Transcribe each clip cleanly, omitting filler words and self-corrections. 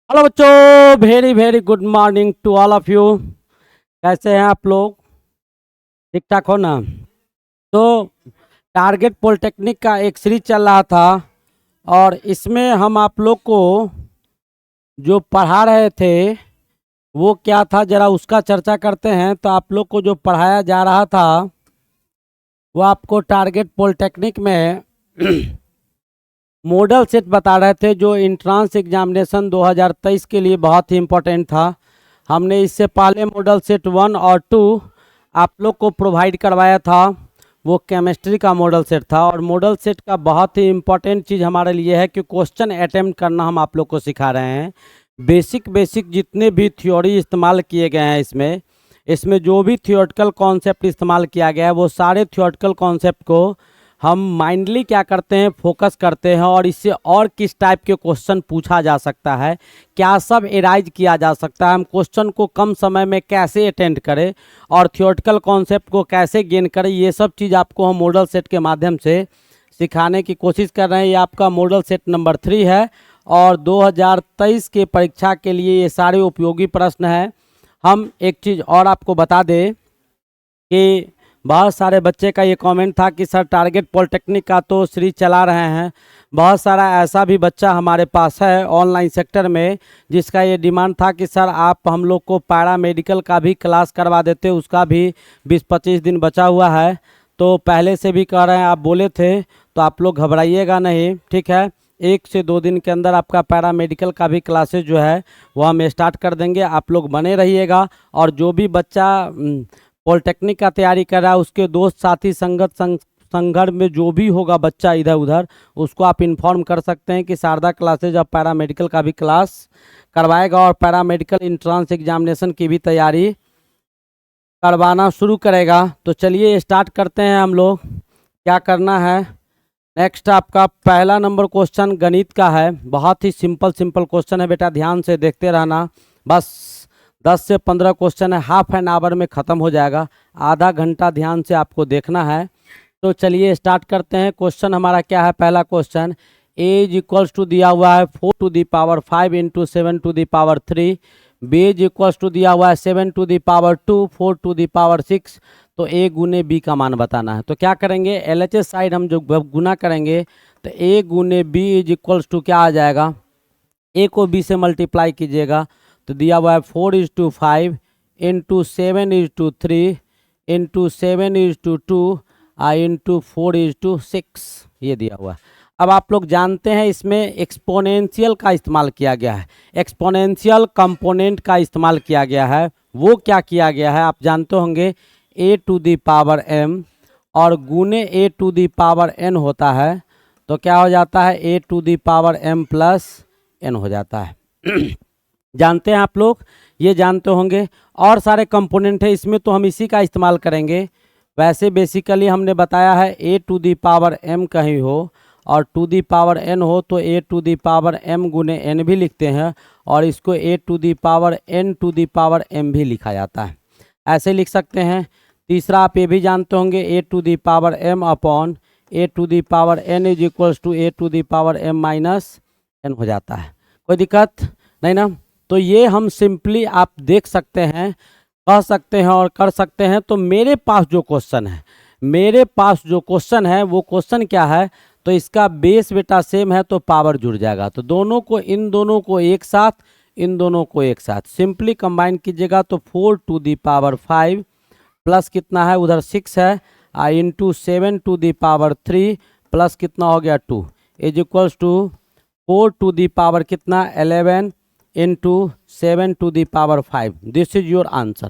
Hello बच्चों, very very good morning to all of you. कैसे हैं आप लोग? ठीक ठाक हो ना? तो टारगेट पॉलिटेक्निक का एक सीरीज चल रहा था और इसमें हम आप लोग को जो पढ़ा रहे थे वो क्या था, ज़रा उसका चर्चा करते हैं। तो आप लोग को जो पढ़ाया जा रहा था वो आपको टारगेट पॉलिटेक्निक में मॉडल सेट बता रहे थे, जो इंट्रांस एग्जामिनेशन 2023 के लिए बहुत ही इम्पोर्टेंट था। हमने इससे पहले मॉडल सेट 1 और 2 आप लोग को प्रोवाइड करवाया था। वो केमिस्ट्री का मॉडल सेट था और मॉडल सेट का बहुत ही इम्पोर्टेंट चीज़ हमारे लिए है कि क्वेश्चन अटेम्प्ट करना हम आप लोग को सिखा रहे हैं। बेसिक बेसिक जितने भी थ्योरी इस्तेमाल किए गए हैं इसमें इसमें जो भी थियोरटिकल कॉन्सेप्ट इस्तेमाल किया गया है वो सारे थियोरटिकल कॉन्सेप्ट को हम माइंडली क्या करते हैं, फोकस करते हैं और इससे और किस टाइप के क्वेश्चन पूछा जा सकता है, क्या सब एराइज किया जा सकता है, हम क्वेश्चन को कम समय में कैसे अटेंड करें और थियोरटिकल कॉन्सेप्ट को कैसे गेन करें, ये सब चीज़ आपको हम मॉडल सेट के माध्यम से सिखाने की कोशिश कर रहे हैं। ये आपका मॉडल सेट नंबर 3 है और 2023 के परीक्षा के लिए ये सारे उपयोगी प्रश्न हैं। हम एक चीज़ और आपको बता दें कि बहुत सारे बच्चे का ये कमेंट था कि सर टारगेट पॉलिटेक्निक का तो सीरीज चला रहे हैं, बहुत सारा ऐसा भी बच्चा हमारे पास है ऑनलाइन सेक्टर में जिसका ये डिमांड था कि सर आप हम लोग को पैरा मेडिकल का भी क्लास करवा देते, उसका भी 20-25 दिन बचा हुआ है। तो पहले से भी कह रहे हैं, आप बोले थे, तो आप लोग घबराइएगा नहीं, ठीक है। 1 से 2 दिन के अंदर आपका पैरा मेडिकल का भी क्लासेज जो है वो हम स्टार्ट कर देंगे, आप लोग बने रहिएगा। और जो भी बच्चा पॉलिटेक्निक का तैयारी कर रहा है उसके दोस्त साथी संगठन में जो भी होगा बच्चा इधर उधर, उसको आप इन्फॉर्म कर सकते हैं कि शारदा क्लासेज और पैरा मेडिकल का भी क्लास करवाएगा और पैरा मेडिकल इंट्रांस एग्जामिनेशन की भी तैयारी करवाना शुरू करेगा। तो चलिए स्टार्ट करते हैं हम लोग। क्या करना है, नेक्स्ट आपका पहला नंबर क्वेश्चन गणित का है। बहुत ही सिंपल सिंपल क्वेश्चन है बेटा, ध्यान से देखते रहना। बस 10 से 15 क्वेश्चन है, हाफ एन आवर में ख़त्म हो जाएगा, आधा घंटा ध्यान से आपको देखना है। तो चलिए स्टार्ट करते हैं। क्वेश्चन हमारा क्या है, पहला question, a is equals to दिया हुआ है 4 to the power 5 into 7 to the power 3, b is equals to दिया हुआ है 7 to the power 2, 4 to the power 6। तो ए गुने बी का मान बताना है। तो क्या करेंगे, एलएचएस साइड हम जो गुना करेंगे तो ए गुने बी इज इक्वल्स टू क्या आ जाएगा, ए को बी से मल्टीप्लाई कीजिएगा तो दिया हुआ है 4 is to 5 into 7 is to 3 into 7 is to 2 into 4 is to 6, ये दिया हुआ है। अब आप लोग जानते हैं इसमें एक्सपोनेंशियल का इस्तेमाल किया गया है, एक्सपोनेंशियल कंपोनेंट का इस्तेमाल किया गया है। वो क्या किया गया है आप जानते होंगे, A to the power M और गुने A to the power N होता है, तो क्या हो जाता है, A to the power M plus N हो जाता है। जानते हैं आप लोग, ये जानते होंगे। और सारे कंपोनेंट है इसमें तो हम इसी का इस्तेमाल करेंगे। वैसे बेसिकली हमने बताया है A to the power M कहीं हो और टू दी पावर एन हो तो A to the power M गुने एन भी लिखते हैं और इसको A to the power N to the power M भी लिखा जाता है, ऐसे लिख सकते हैं। तीसरा आप ये भी जानते होंगे, A to the power M upon A to the power N is equals to A to the power M minus N हो जाता है। कोई दिक्कत नहीं ना? तो ये हम सिंपली आप देख सकते हैं, कह सकते हैं और कर सकते हैं। तो मेरे पास जो क्वेश्चन है, मेरे पास जो क्वेश्चन है वो क्वेश्चन क्या है, तो इसका बेस बेटा सेम है तो पावर जुड़ जाएगा। तो दोनों को, इन दोनों को एक साथ, इन दोनों को एक साथ सिंपली कंबाइन कीजिएगा तो 4 टू दी पावर 5 प्लस कितना है उधर 6 है into 7 to the power 3 plus कितना हो गया 2 is equals to 4 to the power कितना 11 into 7 to the power 5। This is your answer,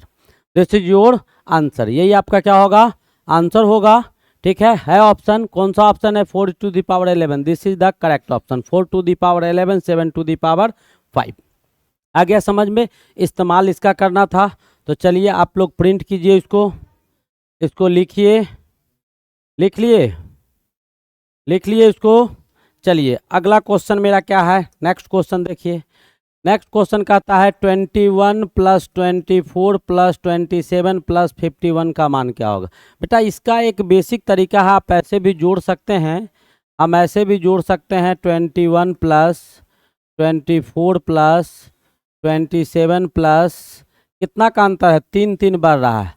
this is your answer, यही आपका क्या होगा, आंसर होगा। ठीक है ऑप्शन, कौन सा ऑप्शन है, 4 to the power 11, this is the correct option. 4 to the power 11, 7 to the power 5। आ गया समझ में, इस्तेमाल इसका करना था। तो चलिए आप लोग प्रिंट कीजिए इसको, इसको लिखिए, लिख लिए, लिख लिए इसको। चलिए अगला क्वेश्चन मेरा क्या है, नेक्स्ट क्वेश्चन देखिए। नेक्स्ट क्वेश्चन कहता है 21 प्लस 24 प्लस 27 प्लस 51 का मान क्या होगा। बेटा इसका एक बेसिक तरीका है, आप ऐसे भी जोड़ सकते हैं, हम ऐसे भी जोड़ सकते हैं 21 प्लस 24 प्लस 27 प्लस कितना का अंतर है, 3 बढ़ रहा है,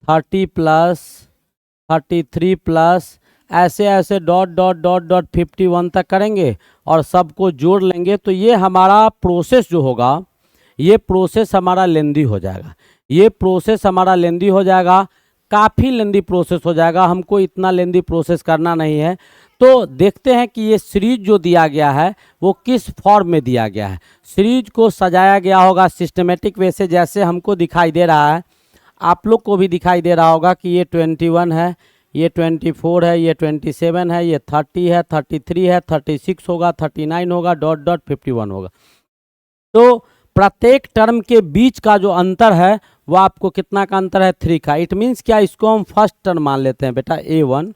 30 प्लस 33 प्लस ऐसे ऐसे डॉट डॉट डॉट डॉट 51 तक करेंगे और सबको जोड़ लेंगे। तो ये हमारा प्रोसेस जो होगा, ये प्रोसेस हमारा लेंदी हो जाएगा, ये प्रोसेस हमारा लेंदी हो जाएगा, काफ़ी लेंदी प्रोसेस हो जाएगा। हमको इतना लेंदी प्रोसेस करना नहीं है। तो देखते हैं कि ये सीरीज जो दिया गया है वो किस फॉर्म में दिया गया है। सीरीज को सजाया गया होगा सिस्टमेटिक वे से, जैसे हमको दिखाई दे रहा है, आप लोग को भी दिखाई दे रहा होगा कि ये 21 है, ये 24 है, ये 27 है, ये 30 है, 33 है, 36 होगा, 39 होगा, डॉट डॉट 51 होगा। तो प्रत्येक टर्म के बीच का जो अंतर है वो आपको कितना का अंतर है, 3 का। इट मीन्स क्या, इसको हम फर्स्ट टर्म मान लेते हैं बेटा, A1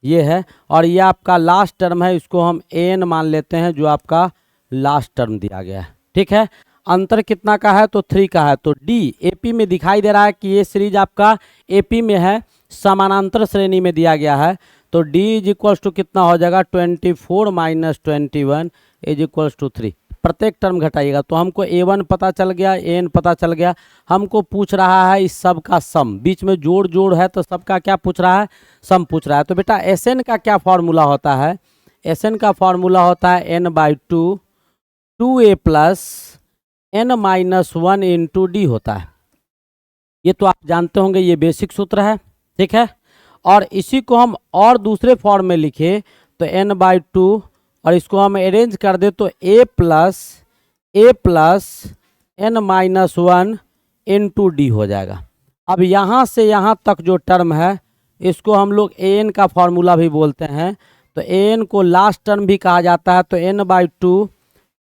ये है, और ये आपका लास्ट टर्म है, इसको हम AN मान लेते हैं, जो आपका लास्ट टर्म दिया गया है। ठीक है, अंतर कितना का है, तो 3 का है। तो D AP में दिखाई दे रहा है कि ये सीरीज आपका AP में है, समानांतर श्रेणी में दिया गया है। तो D इज इक्वल्स टू कितना हो जाएगा, 24 माइनस 21 इज इक्वल्स टू 3। प्रत्येक टर्म घटाइएगा तो हमको A1 पता चल गया, AN पता चल गया। हमको पूछ रहा है इस सब का सम, बीच में जोड़ जोड़ है तो सबका क्या पूछ रहा है, सम पूछ रहा है। तो बेटा SN का क्या फार्मूला होता है, SN का फार्मूला होता है n/2 2a plus n-1 into D होता है। ये तो आप जानते होंगे, ये बेसिक सूत्र है। ठीक है, और इसी को हम और दूसरे फॉर्म में लिखे तो n/2 और इसको हम अरेंज कर दे तो a plus n-1 into D हो जाएगा। अब यहाँ से यहाँ तक जो टर्म है इसको हम लोग an का फार्मूला भी बोलते हैं। तो an को लास्ट टर्म भी कहा जाता है। तो n/2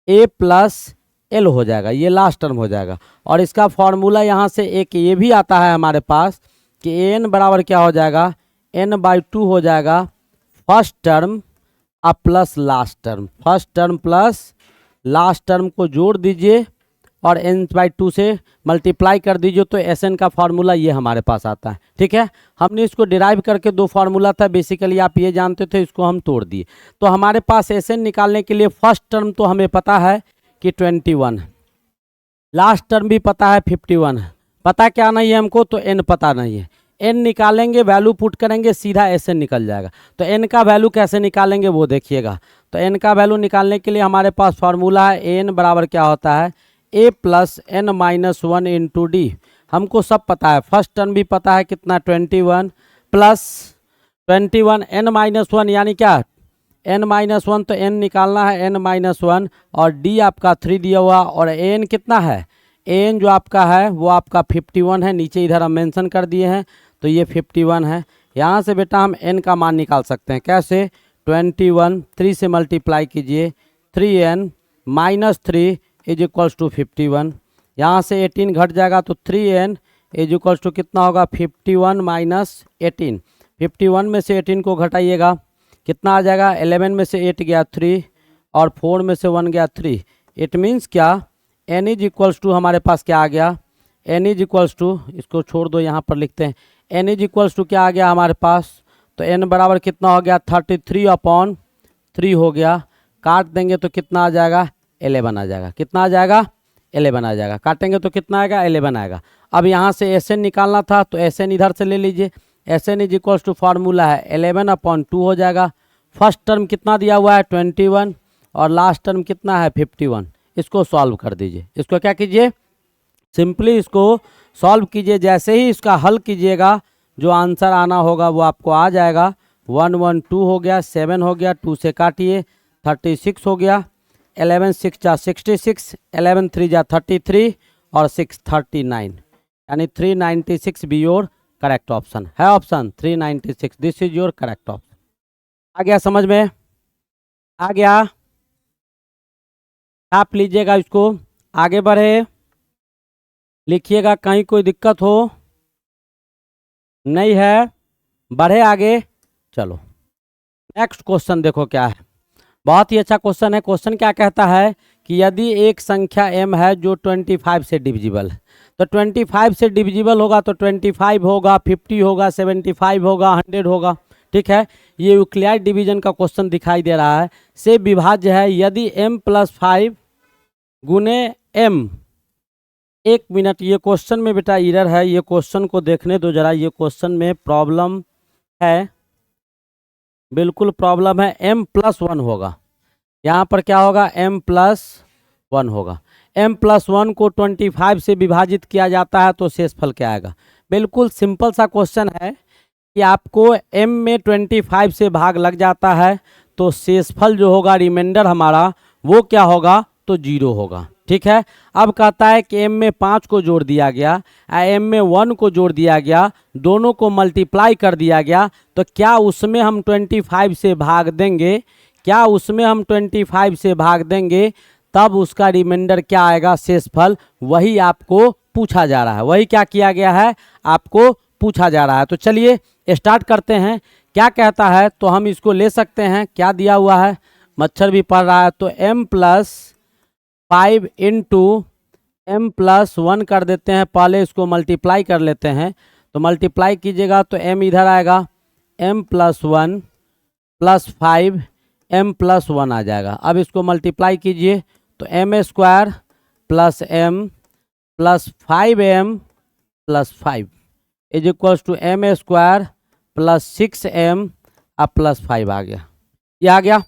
a प्लस L हो जाएगा, ये लास्ट टर्म हो जाएगा। और इसका फार्मूला यहाँ से एक ये भी आता है हमारे पास कि an बराबर क्या हो जाएगा, n/2 हो जाएगा फर्स्ट टर्म अब plus last term, first term plus last term को जोड़ दीजिए और n/2 से मल्टीप्लाई कर दीजिए। तो SN का फार्मूला ये हमारे पास आता है। ठीक है, हमने इसको डिराइव करके 2 फार्मूला था बेसिकली, आप ये जानते थे, इसको हम तोड़ दिए। तो हमारे पास SN निकालने के लिए फर्स्ट टर्म तो हमें पता है कि 21, लास्ट टर्म भी पता है 51 है, पता क्या नहीं है हमको, तो n पता नहीं है। n निकालेंगे, वैल्यू पुट करेंगे, सीधा SN निकल जाएगा। तो n का वैल्यू कैसे निकालेंगे वो देखिएगा। तो n का वैल्यू निकालने के लिए हमारे पास फार्मूला है an बराबर क्या होता है, a plus n-1 into D। हमको सब पता है, फर्स्ट टर्म भी पता है कितना 21 प्लस 21 n-1 यानी क्या n-1, तो n निकालना है n-1 और D आपका 3 दिया हुआ और an कितना है, an जो आपका है वो आपका 51 है, नीचे इधर हम मेंशन कर दिए हैं। तो ये 51 है। यहाँ से बेटा हम n का मान निकाल सकते हैं, कैसे, 21 3 से मल्टीप्लाई कीजिए, 3n minus 3 is equals to 51। यहाँ से 18 घट जाएगा तो 3n इज इक्वल्स टू कितना होगा, 51 माइनस 18। 51 में से 18 को घटाइएगा, कितना आ जाएगा, 11 में से 8 गया 3 और 4 में से 1 गया 3। इट मीन्स क्या, n इज इक्वल्स टू हमारे पास क्या आ गया, n इज इक्वल्स टू, इसको छोड़ दो यहाँ पर लिखते हैं, n इज इक्वल्स टू क्या आ गया हमारे पास, तो n बराबर कितना हो गया, 33/3 हो गया। काट देंगे तो कितना आ जाएगा, 11 आ जाएगा। कितना आ जाएगा, 11 आ जाएगा। काटेंगे तो कितना आएगा, 11 आएगा। अब यहाँ से SN निकालना था तो SN इधर से ले लीजिए, SN is equals to formula है 11/2 हो जाएगा। फर्स्ट टर्म कितना दिया हुआ है 21 और लास्ट टर्म कितना है 51। इसको सॉल्व कर दीजिए, इसको क्या कीजिए, सिंपली इसको सॉल्व कीजिए। जैसे ही इसका हल कीजिएगा जो आंसर आना होगा वो आपको आ जाएगा। 112 हो गया, 7 हो गया, 2 से काटिए, 36 हो गया, 11 6 जा 66, 11 3 जा 33 और 6 39, यानी 396 बी योर करेक्ट ऑप्शन है। Option 396, this is your correct option. आ गया समझ में, आ गया, आप लीजिएगा, इसको आगे बढ़े, लिखिएगा, कहीं कोई दिक्कत हो नहीं है, बढ़े आगे। चलो नेक्स्ट क्वेश्चन देखो क्या है, बहुत ही अच्छा क्वेश्चन है। क्वेश्चन क्या कहता है कि यदि एक संख्या m है जो 25 से डिविजिबल है, तो 25 से डिविजिबल होगा तो 25 होगा, 50 होगा, 75 होगा, 100 होगा। ठीक है, ये यूक्लिड डिवीजन का क्वेश्चन दिखाई दे रहा है। से विभाज्य है यदि m + 5 गुने m। एक मिनट, ये क्वेश्चन में बेटा एरर है, ये क्वेश्चन को देखने दो जरा। ये क्वेश्चन में प्रॉब्लम है, बिल्कुल प्रॉब्लम है। m+1 होगा यहाँ पर, क्या होगा, m+1 होगा। m+1 को 25 से विभाजित किया जाता है तो शेषफल क्या आएगा। बिल्कुल सिंपल सा क्वेश्चन है कि आपको m में 25 से भाग लग जाता है तो शेषफल जो होगा, रिमाइंडर हमारा, वो क्या होगा, तो 0 होगा। ठीक है। अब कहता है कि m में 5 को जोड़ दिया गया, m में 1 को जोड़ दिया गया, दोनों को मल्टीप्लाई कर दिया गया, तो क्या उसमें हम 25 से भाग देंगे, क्या उसमें हम 25 से भाग देंगे, तब उसका रिमाइंडर क्या आएगा, शेषफल। वही आपको पूछा जा रहा है, वही क्या किया गया है, आपको पूछा जा रहा है। तो चलिए स्टार्ट करते हैं। क्या कहता है, तो हम इसको ले सकते हैं, क्या दिया हुआ है, मच्छर भी पड़ रहा है, तो m+5 इंटू m+1 कर देते हैं। पहले इसको मल्टीप्लाई कर लेते हैं, तो मल्टीप्लाई कीजिएगा तो m इधर आएगा, m+1 + 5 m+1 आ जाएगा। अब इसको मल्टीप्लाई कीजिए तो m² + m + 5m + 5 is equals to m² + 6m + 5 आ गया। ये आ गया।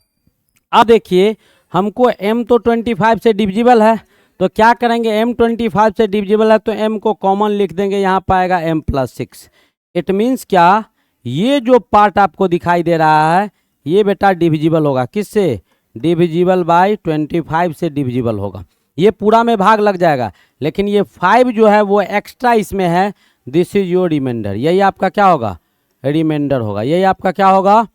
अब देखिए, हमको m तो 25 से डिविजिबल है, तो क्या करेंगे, m 25 से डिविजिबल है तो m को कॉमन लिख देंगे, यहाँ पाएगा m + 6। इट मीन्स क्या, ये जो पार्ट आपको दिखाई दे रहा है ये बेटा डिविजिबल होगा, किससे, डिविजिबल बाय 25 से डिविजिबल होगा। ये पूरा में भाग लग जाएगा, लेकिन ये 5 जो है वो एक्स्ट्रा इसमें है। दिस इज योर रिमाइंडर, यही आपका क्या होगा, रिमाइंडर होगा। यही आपका क्या होगा,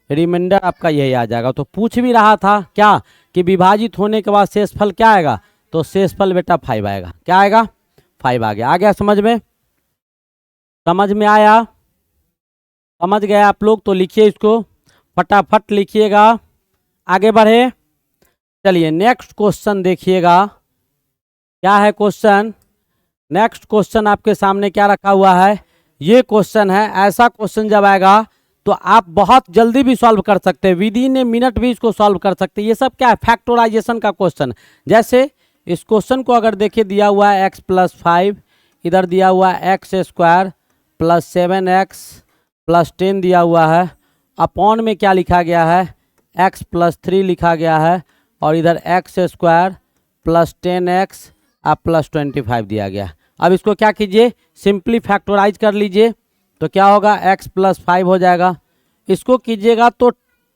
रिमाइंडर आपका यही आ जाएगा। तो पूछ भी रहा था क्या, कि विभाजित होने के बाद शेषफल क्या आएगा, तो शेषफल बेटा 5 आएगा। क्या आएगा, 5 आ गया। आ गया समझ में, समझ में आया, समझ गए आप लोग, तो लिखिए इसको, फटाफट लिखिएगा, आगे बढ़े। चलिए नेक्स्ट क्वेश्चन देखिएगा, क्या है क्वेश्चन। नेक्स्ट क्वेश्चन आपके सामने क्या रखा हुआ है, ये क्वेश्चन है। ऐसा क्वेश्चन जब आएगा तो आप बहुत जल्दी भी सॉल्व कर सकते हैं, विद इन ए मिनट भी इसको सॉल्व कर सकते हैं। ये सब क्या है, फैक्टराइजेशन का क्वेश्चन। जैसे इस क्वेश्चन को अगर देखिए, दिया हुआ है x+5, इधर दिया हुआ है x² + 7x + 10 दिया हुआ है, अपॉन में क्या लिखा गया है, x + 3 लिखा गया है, और इधर x² + 10x + 25 दिया गया। अब इसको क्या कीजिए, सिंपली फैक्टराइज कर लीजिए, तो क्या होगा, x + 5 हो जाएगा। इसको कीजिएगा तो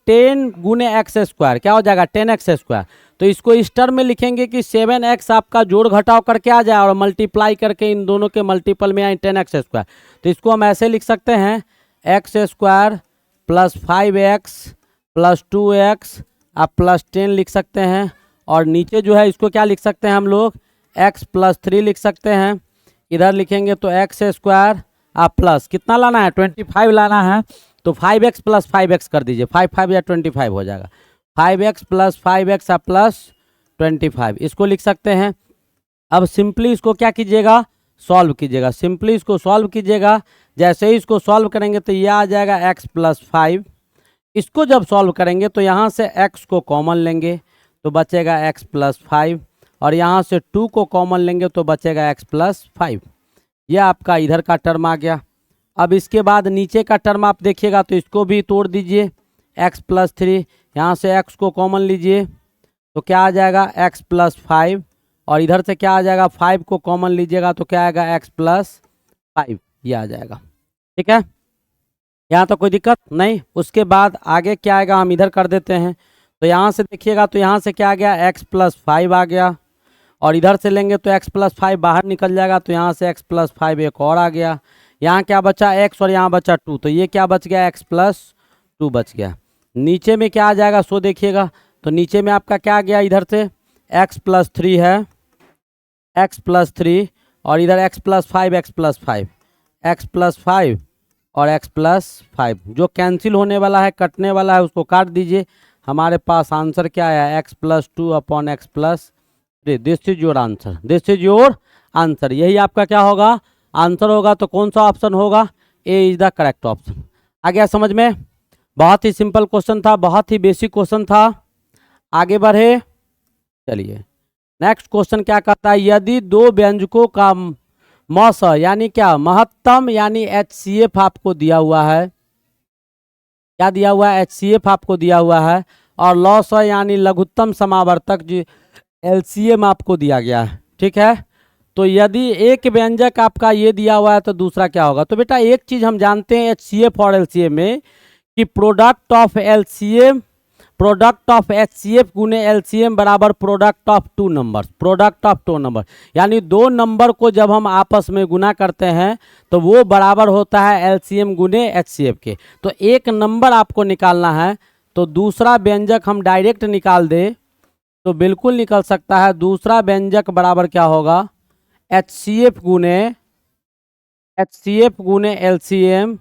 10 गुने x², क्या हो जाएगा, 10x²। तो इसको इस टर्म में लिखेंगे कि 7x आपका जोड़ घटाव करके आ जाए और मल्टीप्लाई करके इन दोनों के मल्टीपल में आए 10x²। तो इसको हम ऐसे लिख सकते हैं, x² + 5x + 2x + 10 लिख सकते हैं। और नीचे जो है इसको क्या लिख सकते हैं हम लोग, x + 3 लिख सकते हैं। इधर लिखेंगे तो x² प्लस कितना लाना है, 25 लाना है, तो 5x + 5x कर दीजिए, 5 5 या 25 हो जाएगा, 5x + 5x + 25 इसको लिख सकते हैं। अब सिंपली इसको क्या कीजिएगा, सॉल्व कीजिएगा, सिंपली इसको सॉल्व कीजिएगा। जैसे ही इसको सॉल्व करेंगे तो ये आ जाएगा x + 5। इसको जब सॉल्व करेंगे तो यहाँ से x को कॉमन लेंगे तो बचेगा x + 5, और यहाँ से 2 को कॉमन लेंगे तो बचेगा x + 5। यह आपका इधर का टर्म आ गया। अब इसके बाद नीचे का टर्म आप देखिएगा तो इसको भी तोड़ दीजिए, x + 3, यहाँ से x को कॉमन लीजिए तो क्या आ जाएगा, x + 5, और इधर से क्या आ जाएगा, 5 को कॉमन लीजिएगा तो क्या आएगा, x + 5, ये आ जाएगा। ठीक है, यहाँ तो कोई दिक्कत नहीं। उसके बाद आगे क्या आएगा, हम इधर कर देते हैं। तो यहाँ से देखिएगा तो यहाँ से क्या आ गया, x + 5 आ गया, और इधर से लेंगे तो x + 5 बाहर निकल जाएगा, तो यहाँ से x + 5 एक और आ गया। यहाँ क्या बचा, x, और यहाँ बचा 2, तो ये क्या बच गया, x + 2 बच गया। नीचे में क्या आ जाएगा, सो देखिएगा तो नीचे में आपका क्या आ गया, इधर से x + 3 है, x + 3, और इधर x + 5, x + 5, x + 5 और x + 5 जो कैंसिल होने वाला है, कटने वाला है, उसको काट दीजिए। हमारे पास आंसर क्या आया, x + 2 upon x + 3। This is your answer, this is your answer. यही आपका क्या होगा, आंसर होगा। तो कौन सा ऑप्शन होगा, ए इज द करेक्ट ऑप्शन। आ गया समझ में, बहुत ही सिंपल क्वेश्चन था, बहुत ही बेसिक क्वेश्चन था। आगे बढ़े, चलिए नेक्स्ट क्वेश्चन क्या कहता है, यदि दो व्यंजकों का मौस यानी क्या महत्तम यानी HCF आपको दिया हुआ है, क्या दिया हुआ है, HCF आपको दिया हुआ है, और लॉस यानी लघुत्तम समावर्तक जी LCM आपको दिया गया है, ठीक है। तो यदि एक व्यंजक आपका ये दिया हुआ है तो दूसरा क्या होगा, तो बेटा एक चीज हम जानते हैं HCF और LCM में कि प्रोडक्ट ऑफ HCF गुने LCM बराबर प्रोडक्ट ऑफ टू नंबर, यानी दो नंबर को जब हम आपस में गुना करते हैं तो वो बराबर होता है LCM गुने HCF के। तो एक नंबर आपको निकालना है, तो दूसरा व्यंजक हम डायरेक्ट निकाल दे तो बिल्कुल निकल सकता है। दूसरा व्यंजक बराबर क्या होगा, HCF गुने LCM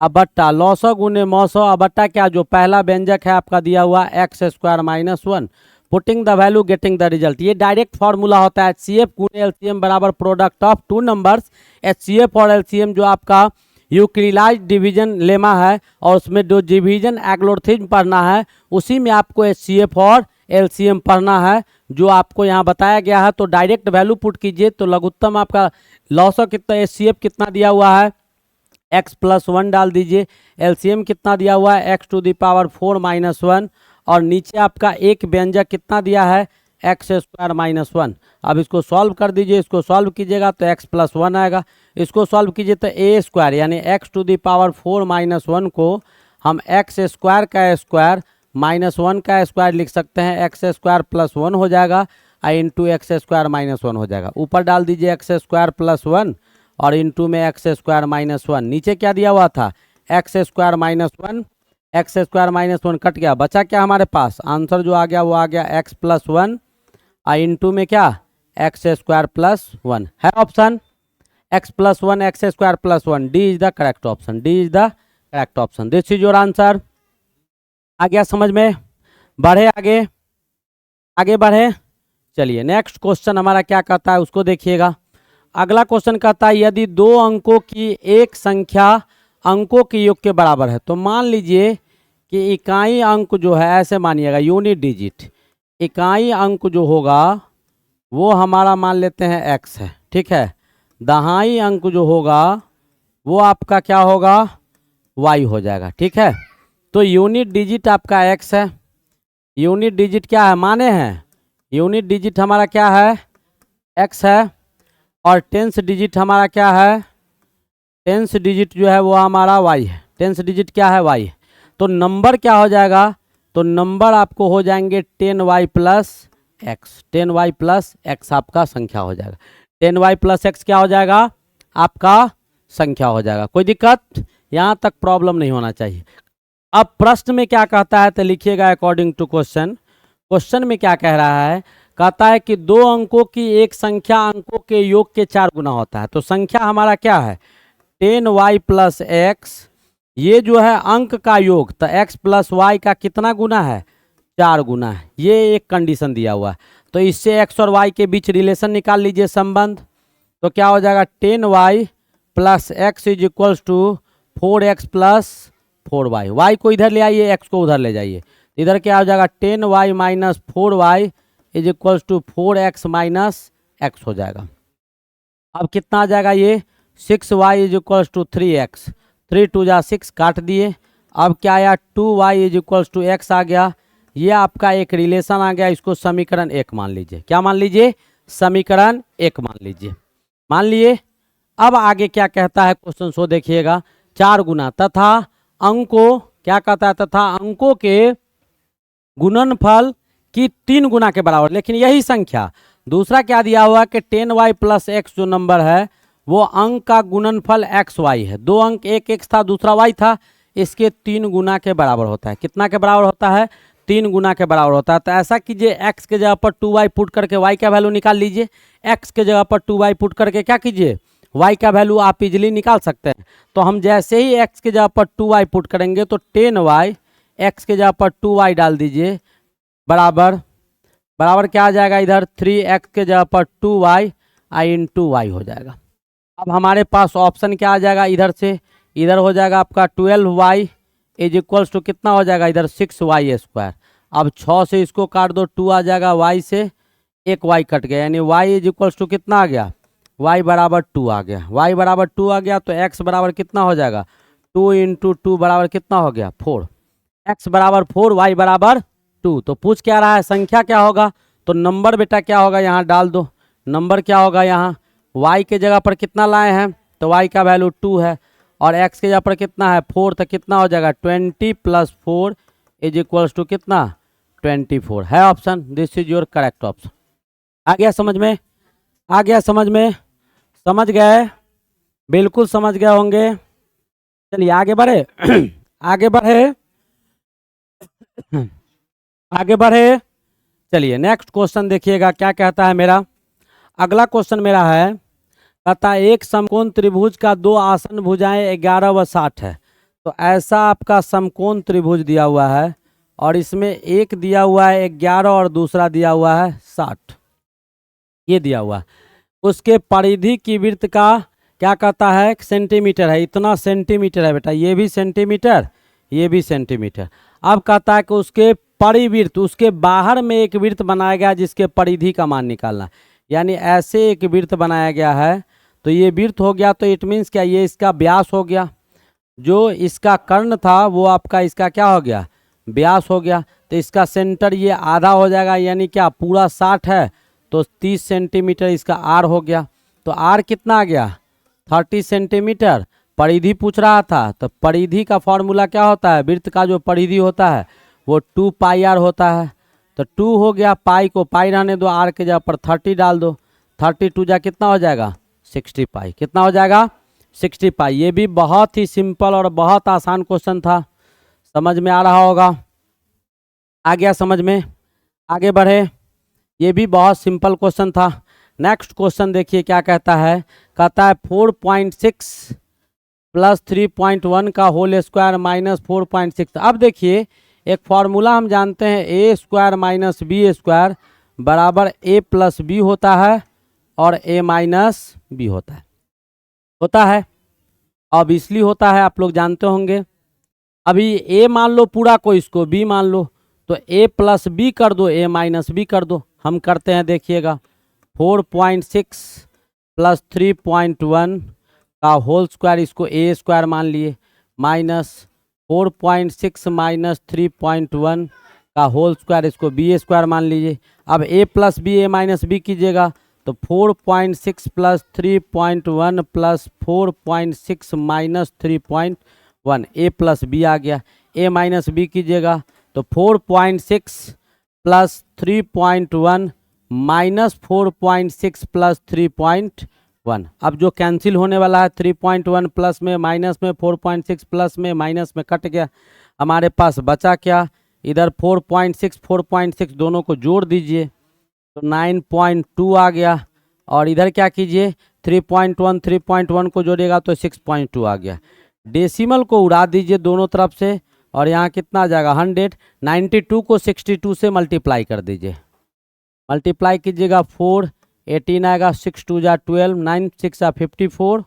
अबट्टा लॉसो गुने मौसो अबट्टा क्या जो पहला व्यंजक है आपका दिया हुआ x² - 1, putting the value getting the result. ये डायरेक्ट फॉर्मूला होता है HCF गुने LCM बराबर product of two numbers. HCF और LCM जो आपका यूक्लिडाइज डिवीजन लेमा है और उसमें जो डिवीजन एल्गोरिथ्म पढ़ना है उसी में आपको HCF और LCM पढ़ना है, जो आपको यहाँ बताया गया है। तो डायरेक्ट वैल्यू पुट कीजिए, तो लघुत्तम आपका लॉसो कितना, HCF कितना दिया हुआ है x+1 डाल दीजिए, LCM कितना दिया हुआ है x⁴ - 1, और नीचे आपका एक व्यंजक कितना दिया है x² - 1। अब इसको सॉल्व कर दीजिए, इसको सॉल्व कीजिएगा तो x+1 आएगा, इसको सॉल्व कीजिए तो a² यानी x⁴ - 1 को हम x² का स्क्वायर -1 का स्क्वायर लिख सकते हैं, x² + 1 हो जाएगा इंटू x² - 1 हो जाएगा। ऊपर डाल दीजिए x² + 1 और इंटू में x² - 1। नीचे क्या दिया हुआ था x² - 1, x² - 1 कट गया, बचा क्या हमारे पास, आंसर जो आ गया वो आ गया x+1 इंटू में क्या x² + 1 है option, x+1 x² + 1, D is the correct option, D is the correct option, this is your answer. आ गया समझ में, बढ़े आगे, आगे बढ़े। चलिए नेक्स्ट क्वेश्चन हमारा क्या कहता है उसको देखिएगा। अगला क्वेश्चन कहता है यदि दो अंकों की एक संख्या अंकों के योग के बराबर है, तो मान लीजिए कि इकाई अंक जो है, ऐसे मानिएगा यूनिट डिजिट, इकाई अंक जो होगा वो हमारा मान लेते हैं x है, ठीक है। दहाई अंक जो होगा वो आपका क्या होगा y हो जाएगा, ठीक है। तो यूनिट डिजिट आपका x है, यूनिट डिजिट क्या है माने हैं, यूनिट डिजिट हमारा क्या है x है, और टेंस डिजिट हमारा क्या है, टेंस डिजिट जो है वो हमारा y है, टेंस डिजिट क्या है y। तो नंबर क्या हो जाएगा, तो नंबर आपको हो जाएंगे 10y + x, 10y + x आपका संख्या हो जाएगा, 10y + x क्या हो जाएगा आपका संख्या हो जाएगा। कोई दिक्कत, यहाँ तक प्रॉब्लम नहीं होना चाहिए। अब प्रश्न में क्या कहता है तो लिखिएगा अकॉर्डिंग टू क्वेश्चन। क्वेश्चन में क्या कह रहा है, कहता है कि दो अंकों की एक संख्या अंकों के योग के 4 गुना होता है। तो संख्या हमारा क्या है 10y + x, ये जो है अंक का योग, तो x + y का कितना गुना है 4 गुना है, ये एक कंडीशन दिया हुआ है। तो इससे x और y के बीच रिलेशन निकाल लीजिए संबंध, तो क्या हो जाएगा 10y + x = 4x + 4y, y को इधर ले आइए x को उधर ले जाइए, इधर क्या हो जाएगा 10y - 4y = 4x - x हो जाएगा। अब कितना आ जाएगा ये 6y = 3x, 3 2 जा 6 काट दिए। अब क्या आया 2y = x आ गया, ये आपका एक रिलेशन आ गया, इसको समीकरण 1 मान लीजिए। क्या मान लीजिए, समीकरण 1 मान लीजिए, मान लिए। अब आगे क्या कहता है क्वेश्चन सो देखिएगा, 4 गुना तथा अंकों, क्या कहता है तथा अंकों के गुणनफल की 3 गुना के बराबर, लेकिन यही संख्या। दूसरा क्या दिया हुआ कि 10y + x जो नंबर है वो अंक का गुणनफल xy है, दो अंक, एक x था दूसरा y था, इसके 3 गुना के बराबर होता है। कितना के बराबर होता है 3 गुना के बराबर होता है। तो ऐसा कीजिए x के जगह पर 2y पुट करके y का वैल्यू निकाल लीजिए, x के जगह पर 2y पुट करके क्या कीजिए y का वैल्यू आप इजिली निकाल सकते हैं। तो हम जैसे ही x के जगह पर 2y पुट करेंगे तो 10y, x के जगह पर 2y डाल दीजिए, बराबर बराबर क्या आ जाएगा इधर 3x के जगह पर 2y इंटू y हो जाएगा। अब हमारे पास ऑप्शन क्या आ जाएगा, इधर से इधर हो जाएगा आपका 12y = कितना हो जाएगा इधर 6y²। अब 6 से इसको काट दो, 2 आ जाएगा y से, एक y कट गया, यानी y इज इक्वल्स टू कितना आ गया, y बराबर 2 आ गया। y बराबर 2 आ गया तो x बराबर कितना हो जाएगा, 2 इंटू 2 बराबर कितना हो गया 4। x बराबर 4, y बराबर 2। तो पूछ क्या रहा है, संख्या क्या होगा, तो नंबर बेटा क्या होगा यहाँ डाल दो। नंबर क्या होगा यहाँ, y के जगह पर कितना लाए हैं, तो y का वैल्यू 2 है और x के जगह पर कितना है 4, तो कितना हो जाएगा 20 प्लस 4 इज इक्वल्स टू कितना 24 है option. This is your correct option. आ गया समझ में, आ गया समझ में, समझ गए, बिल्कुल समझ गए होंगे। चलिए आगे बढ़े आगे बढ़े आगे बढ़े। चलिए नेक्स्ट क्वेश्चन देखिएगा क्या कहता है मेरा। अगला क्वेश्चन मेरा है, कहता है एक समकोण त्रिभुज का दो आसन भुजाएं 11 व 60 है। तो ऐसा आपका समकोण त्रिभुज दिया हुआ है और इसमें एक दिया हुआ है 11 और दूसरा दिया हुआ है 60, ये दिया हुआ है। उसके परिधि की वृत्त का क्या कहता है, सेंटीमीटर है, इतना सेंटीमीटर है बेटा, ये भी सेंटीमीटर ये भी सेंटीमीटर। अब कहता है कि उसके परिवृत्त, उसके बाहर में एक वृत्त बनाया गया जिसके परिधि का मान निकालना, यानी ऐसे एक वृत्त बनाया गया है। तो ये वृत्त हो गया तो इट मीन्स क्या, ये इसका व्यास हो गया, जो इसका कर्ण था वो आपका इसका क्या हो गया व्यास हो गया। तो इसका सेंटर ये आधा हो जाएगा, यानी क्या पूरा 60 है तो 30 सेंटीमीटर इसका आर हो गया। तो आर कितना आ गया 30 सेंटीमीटर। परिधि पूछ रहा था, तो परिधि का फॉर्मूला क्या होता है, वृत्त का जो परिधि होता है वो 2 पाई आर होता है। तो 2 हो गया, पाई को पाई रहने दो, आर के जगह पर 30 डाल दो, 32 जा कितना हो जाएगा 60 पाई, कितना हो जाएगा 60 पाई। ये भी बहुत ही सिंपल और बहुत आसान क्वेश्चन था, समझ में आ रहा होगा, आ गया समझ में। आगे बढ़े, ये भी बहुत सिंपल क्वेश्चन था। नेक्स्ट क्वेश्चन देखिए क्या कहता है, कहता है 4.6 प्लस 3.1 का होल स्क्वायर माइनस 4.6। अब देखिए एक फॉर्मूला हम जानते हैं, ए स्क्वायर माइनस बी स्क्वायर बराबर ए प्लस बी होता है और ए माइनस बी होता है ऑब्वियसली होता है, आप लोग जानते होंगे। अभी ए मान लो पूरा को, इसको बी मान लो, तो ए प्लस बी कर दो, ए माइनस बी कर दो। हम करते हैं देखिएगा, 4.6 प्लस 3.1 का होल स्क्वायर, इसको ए स्क्वायर मान लिए, माइनस 4.6 माइनस 3.1 का होल स्क्वायर, इसको बी स्क्वायर मान लीजिए। अब ए प्लस बी ए माइनस बी कीजिएगा, तो 4.6 प्लस 3.1 प्लस 4.6 माइनस 3.1 ए प्लस बी आ गया। ए माइनस बी कीजिएगा तो 4.6 प्लस 3.1 माइनस 4.6 प्लस 3.1। अब जो कैंसिल होने वाला है 3.1 प्लस में माइनस में, 4.6 प्लस में माइनस में कट गया, हमारे पास बचा क्या, इधर 4.6 दोनों को जोड़ दीजिए तो 9.2 आ गया, और इधर क्या कीजिए 3.1 को जोड़ेगा तो 6.2 आ गया। डेसिमल को उड़ा दीजिए दोनों तरफ से और यहाँ कितना आ जाएगा 100। 92 को 62 से मल्टीप्लाई कर दीजिए, मल्टीप्लाई कीजिएगा 4, 18 आएगा, 6 2 जा 12, 9 6 जा 54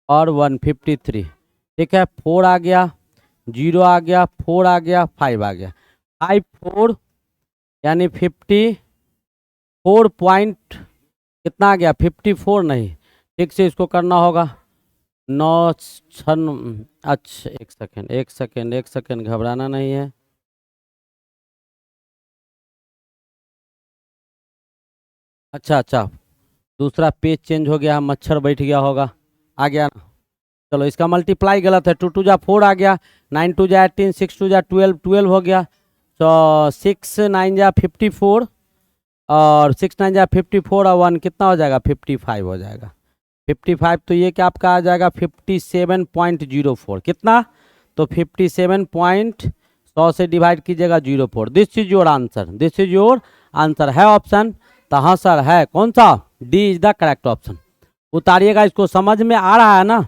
और 153। ठीक है, 4 आ गया, 0 आ गया, 4 आ गया, 5 आ गया, 5 4 यानी 54 पॉइंट कितना आ गया 54 नहीं, ठीक से इसको करना होगा 9 6। अच्छा एक सेकेंड घबराना नहीं है। अच्छा दूसरा पेज चेंज हो गया, मच्छर बैठ गया होगा, आ गया ना। चलो इसका मल्टीप्लाई गलत है, 2 2 जा 4 आ गया, 9 2 जा 18, 6 2 जा 12, 12 हो गया, तो 6 9 जा 54 और 6 9 जा 54 और 1 कितना हो जाएगा 55 हो जाएगा। 55 तो ये क्या आपका आ जाएगा 57.04, कितना तो 57.100 से डिवाइड कीजिएगा 04। This is your answer, this is your answer है ऑप्शन। तो हाँ सर है, कौन सा, D is the correct option. उतारिएगा इसको, समझ में आ रहा है ना,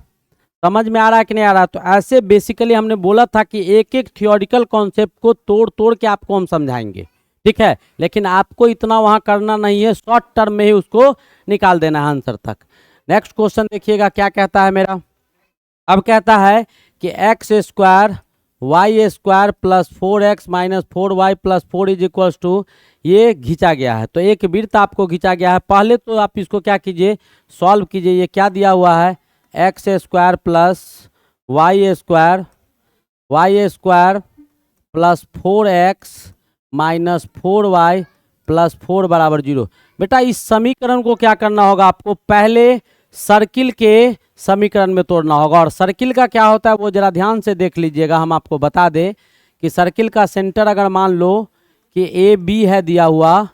समझ में आ रहा है कि नहीं आ रहा। तो ऐसे बेसिकली हमने बोला था कि एक एक थियोरिटिकल कॉन्सेप्ट को तोड़ तोड़ के आपको हम समझाएंगे, ठीक है, लेकिन आपको इतना वहाँ करना नहीं है, शॉर्ट टर्म में ही उसको निकाल देना है आंसर तक। नेक्स्ट क्वेश्चन देखिएगा क्या कहता है मेरा। अब कहता है कि x square y square plus 4x minus 4y plus 4 is equals to, ये खींचा गया है, तो एक वृत्त आपको खींचा गया है। पहले तो आप इसको क्या कीजिए, सॉल्व कीजिए। ये क्या दिया हुआ है, x square plus y square plus 4x minus 4y plus 4 बराबर 0। बेटा इस समीकरण को क्या करना होगा, आपको पहले सर्किल के समीकरण में तोड़ना होगा। और सर्किल का क्या होता है वो जरा ध्यान से देख लीजिएगा। हम आपको बता दें कि सर्किल का सेंटर अगर मान लो कि ए बी है दिया हुआ,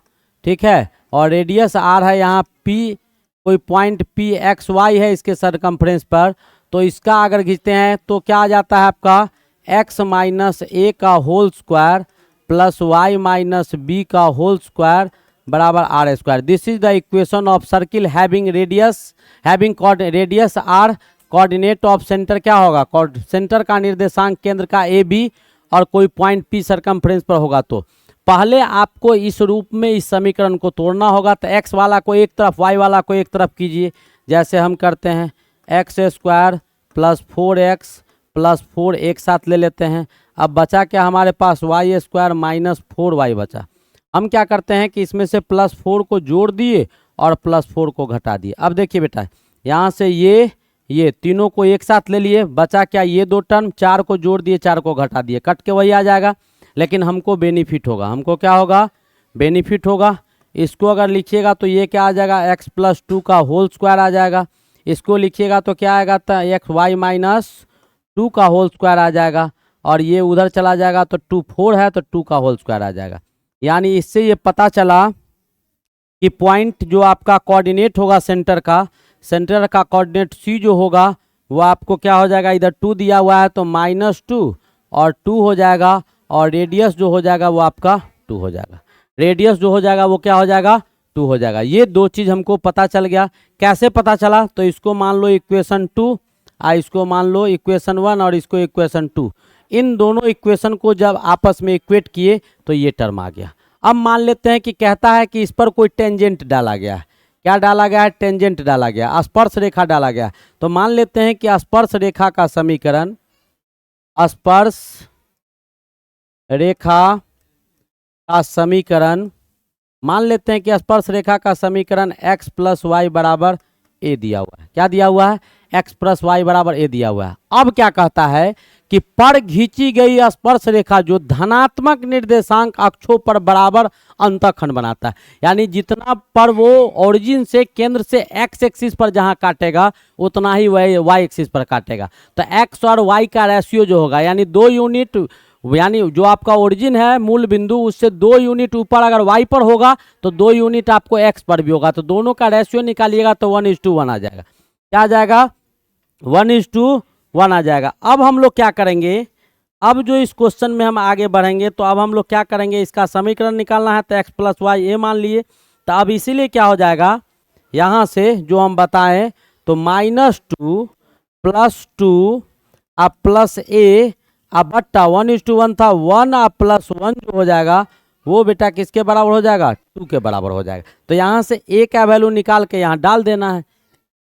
ठीक है, और रेडियस आर है, यहाँ पी कोई पॉइंट पी एक्स वाई है इसके सरकमफ्रेंस पर, तो इसका अगर खींचते हैं तो क्या आ जाता है आपका x माइनस ए का whole square plus y minus b का होल स्क्वायर बराबर r square. This is the equation of circle having radius r. Coordinate of centre क्या होगा, सेंटर का निर्देशांक केंद्र का ए बी और कोई पॉइंट पी सरकमफ्रेंस पर होगा। तो पहले आपको इस रूप में इस समीकरण को तोड़ना होगा। तो x वाला को एक तरफ, y वाला को एक तरफ कीजिए, जैसे हम करते हैं। X square plus 4x plus 4 एक साथ ले लेते हैं। अब बचा क्या हमारे पास, वाई स्क्वायर माइनस 4y बचा। हम क्या करते हैं कि इसमें से प्लस 4 को जोड़ दिए और प्लस 4 को घटा दिए। अब देखिए बेटा, यहाँ से ये तीनों को एक साथ ले लिए, बचा क्या, ये दो टर्म, 4 को जोड़ दिए 4 को घटा दिए, कट के वही आ जाएगा। लेकिन हमको बेनिफिट होगा, हमको क्या होगा, बेनिफिट होगा। इसको अगर लिखिएगा तो ये क्या आ जाएगा, x प्लस 2 का होल स्क्वायर आ जाएगा। इसको लिखिएगा तो क्या आएगा, एक्स वाई माइनस 2 का होल स्क्वायर आ जाएगा। और ये उधर चला जाएगा तो 2 4 है तो 2 का होल स्क्वायर आ जाएगा। यानी इससे ये पता चला कि पॉइंट जो आपका कोऑर्डिनेट होगा सेंटर का कोऑर्डिनेट सी जो होगा वो आपको क्या हो जाएगा, इधर 2 दिया हुआ है तो -2 और 2 हो जाएगा, और रेडियस जो हो जाएगा वो आपका 2 हो जाएगा। रेडियस जो हो जाएगा वो क्या हो जाएगा, 2 हो जाएगा। ये दो चीज़ हमको पता चल गया। कैसे पता चला, तो इसको मान लो इक्वेशन 2 और इसको मान लो इक्वेशन 1 और इसको इक्वेशन 2। इन दोनों इक्वेशन को जब आपस में इक्वेट किए तो ये टर्म आ गया। अब मान लेते हैं कि कहता है कि इस पर कोई टेंजेंट डाला गया है। क्या डाला गया है, टेंजेंट डाला गया, स्पर्श रेखा डाला गया। तो मान लेते हैं कि स्पर्श रेखा का समीकरण, स्पर्श रेखा का समीकरण, मान लेते हैं कि स्पर्श रेखा का समीकरण x प्लस वाई बराबर ए दिया हुआ है। क्या दिया हुआ है, x प्लस वाई बराबर ए दिया हुआ है। अब क्या कहता है कि पर खींची गई स्पर्श रेखा जो धनात्मक निर्देशांक अक्षों पर बराबर अंतःखंड बनाता है, यानी जितना पर वो ओरिजिन से केंद्र से x एक्सिस पर जहां काटेगा उतना ही वह y एक्सिस पर काटेगा। तो x और y का रेशियो जो होगा, यानी 2 यूनिट, यानी जो आपका ओरिजिन है मूल बिंदु उससे 2 यूनिट ऊपर अगर y पर होगा तो 2 यूनिट आपको x पर भी होगा। तो दोनों का रेशियो निकालिएगा तो 1:1 आ जाएगा। क्या आ जाएगा, 1:1 आ जाएगा। अब हम लोग क्या करेंगे, अब जो इस क्वेश्चन में हम आगे बढ़ेंगे तो अब हम लोग क्या करेंगे, इसका समीकरण निकालना है। तो x प्लस वाई ए मान लिए। तो अब इसीलिए क्या हो जाएगा, यहाँ से जो हम बताएं तो -2 प्लस 2 अब प्लस ए अब बट्टा 1:1 था, 1 और प्लस 1 जो हो जाएगा वो बेटा किसके बराबर हो जाएगा, 2 के बराबर हो जाएगा। तो यहाँ से ए का वैल्यू निकाल के यहाँ डाल देना है,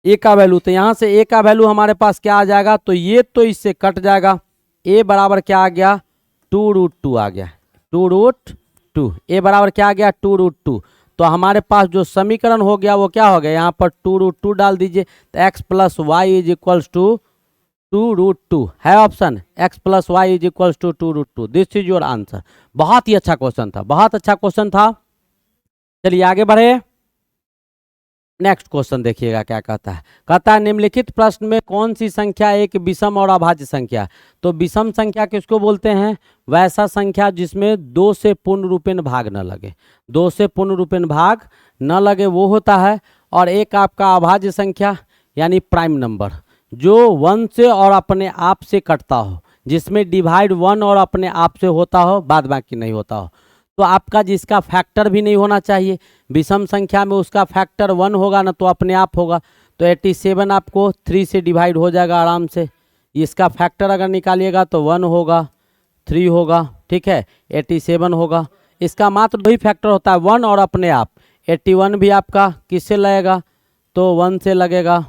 ए का वैल्यू। तो यहाँ से ए का वैल्यू हमारे पास क्या आ जाएगा, तो ये तो इससे कट जाएगा। ए बराबर क्या आ गया, 2√2 आ गया, 2√2। ए बराबर क्या आ गया, 2√2। तो हमारे पास जो समीकरण हो गया वो क्या हो गया, यहाँ पर 2√2 डाल दीजिए। तो x plus y is equals to 2√2 है option, x plus y is equals to 2√2। This is your answer. बहुत ही अच्छा क्वेश्चन था, बहुत अच्छा क्वेश्चन था। चलिए आगे बढ़े। नेक्स्ट क्वेश्चन देखिएगा क्या कहता है। कहता है निम्नलिखित प्रश्न में कौन सी संख्या एक विषम और अभाज्य संख्या। तो विषम संख्या किसको बोलते हैं, वैसा संख्या जिसमें 2 से पूर्ण रूपेण भाग न लगे, 2 से पूर्ण रूपेण भाग न लगे वो होता है। और एक आपका अभाज्य संख्या यानी प्राइम नंबर जो 1 से और अपने आप से कटता हो, जिसमें डिवाइड 1 और अपने आप से होता हो, बाद बाकी नहीं होता हो। तो आपका जिसका फैक्टर भी नहीं होना चाहिए, विषम संख्या में उसका फैक्टर 1 होगा ना तो अपने आप होगा। तो 87 आपको 3 से डिवाइड हो जाएगा आराम से। इसका फैक्टर अगर निकालिएगा तो 1 होगा, 3 होगा, ठीक है, 87 होगा। इसका मात्र 2 ही फैक्टर होता है, 1 और अपने आप। 81 भी आपका किससे लगेगा, तो 1 से लगेगा,